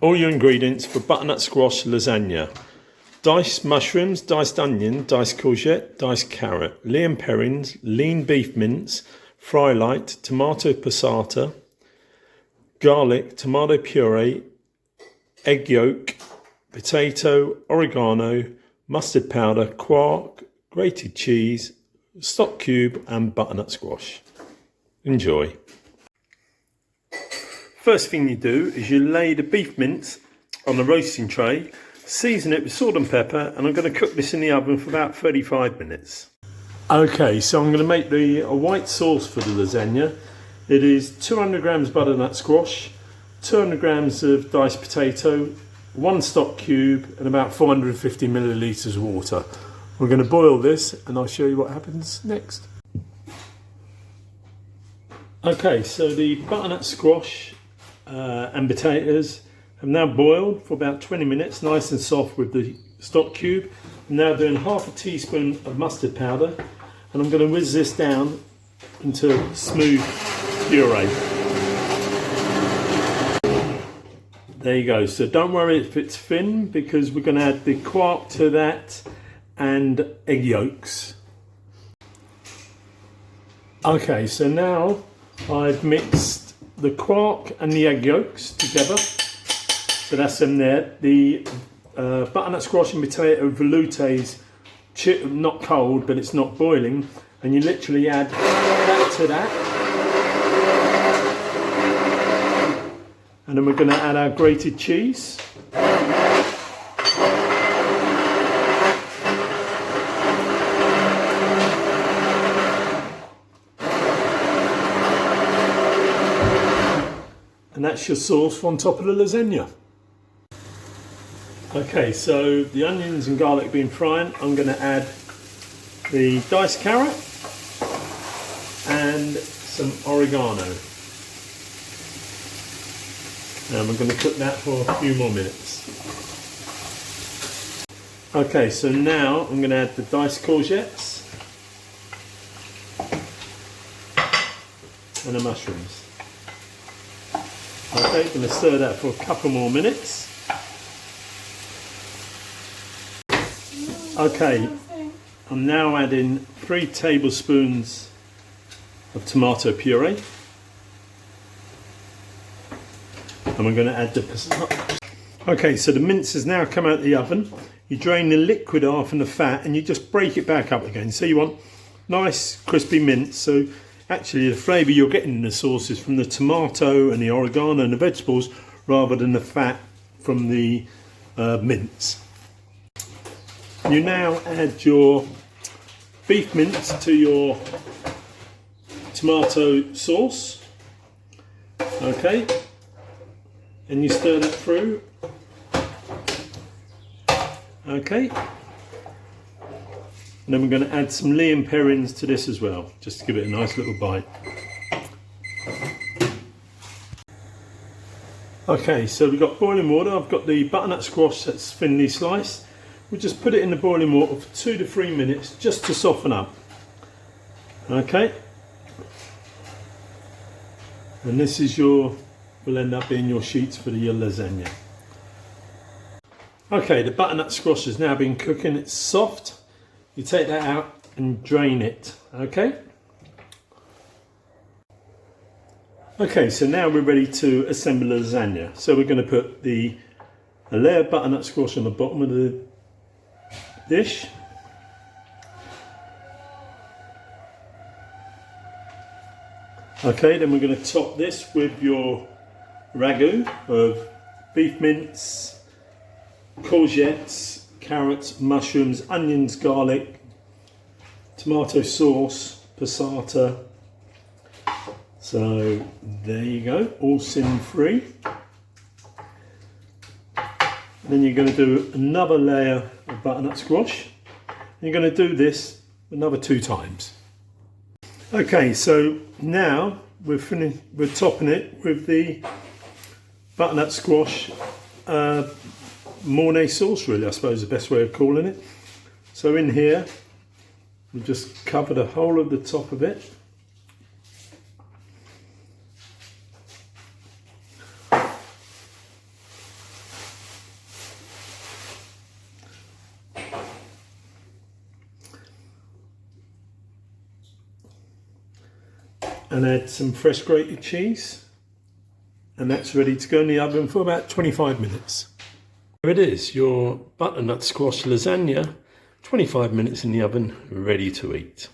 All your ingredients for butternut squash lasagna. Diced mushrooms, diced onion, diced courgette, diced carrot, Lea perrins, lean beef mince, fry light, tomato passata, garlic, tomato puree, egg yolk, potato, oregano, mustard powder, quark, grated cheese, stock cube and butternut squash. Enjoy. First thing you do is you lay the beef mince on the roasting tray, season it with salt and pepper, and I'm going to cook this in the oven for about 35 minutes. Okay, so I'm going to make a white sauce for the lasagna. It is 200 grams butternut squash, 200 grams of diced potato, 1 stock cube and about 450 millilitres of water. We're going to boil this and I'll show you what happens next. Okay, so the butternut squash and potatoes have now boiled for about 20 minutes, nice and soft with the stock cube. I'm now doing half a teaspoon of mustard powder and I'm going to whiz this down into smooth puree. There you go. So don't worry if it's thin because we're going to add the quark to that and egg yolks. Okay, so now I've mixed the quark and the egg yolks together. So that's them there. The butternut squash and potato veloutés, not cold, but it's not boiling. And you literally add that to that. And then we're going to add our grated cheese. And that's your sauce on top of the lasagna. Okay, so the onions and garlic being fried, I'm going to add the diced carrot and some oregano. And we're going to cook that for a few more minutes. Okay, so now I'm going to add the diced courgettes and the mushrooms. Okay, going to stir that for a couple more minutes. Okay, I'm now adding 3 tablespoons of tomato puree. And we're going to add the passata. Okay, so the mince has now come out of the oven. You drain the liquid off and the fat and you just break it back up again. So you want nice crispy mince. So actually the flavour you're getting in the sauce is from the tomato and the oregano and the vegetables rather than the fat from the mince. You now add your beef mince to your tomato sauce. Okay. And you stir that through. Okay. And then we're going to add some Lea perrins to this as well, just to give it a nice little bite. Okay, so we've got boiling water. I've got the butternut squash that's thinly sliced. We'll just put it in the boiling water for 2 to 3 minutes just to soften up. Okay. And this is will end up being your sheets for your lasagna. Okay, the butternut squash has now been cooking. It's soft. You take that out and drain it. Okay. Okay, so now we're ready to assemble the lasagna. So we're going to put a layer of butternut squash on the bottom of the dish. Okay, then we're going to top this with your ragu of beef mince, courgettes, carrots, mushrooms, onions, garlic, tomato sauce, passata. So there you go, all sin free. Then you're going to do another layer of butternut squash. You're going to do this another 2 times. Okay, so now we're topping it with the butternut squash Mornay sauce, really, I suppose is the best way of calling it. So in here, we just cover the whole of the top of it. and add some fresh grated cheese, and that's ready to go in the oven for about 25 minutes. There it is, your butternut squash lasagna, 25 minutes in the oven, ready to eat.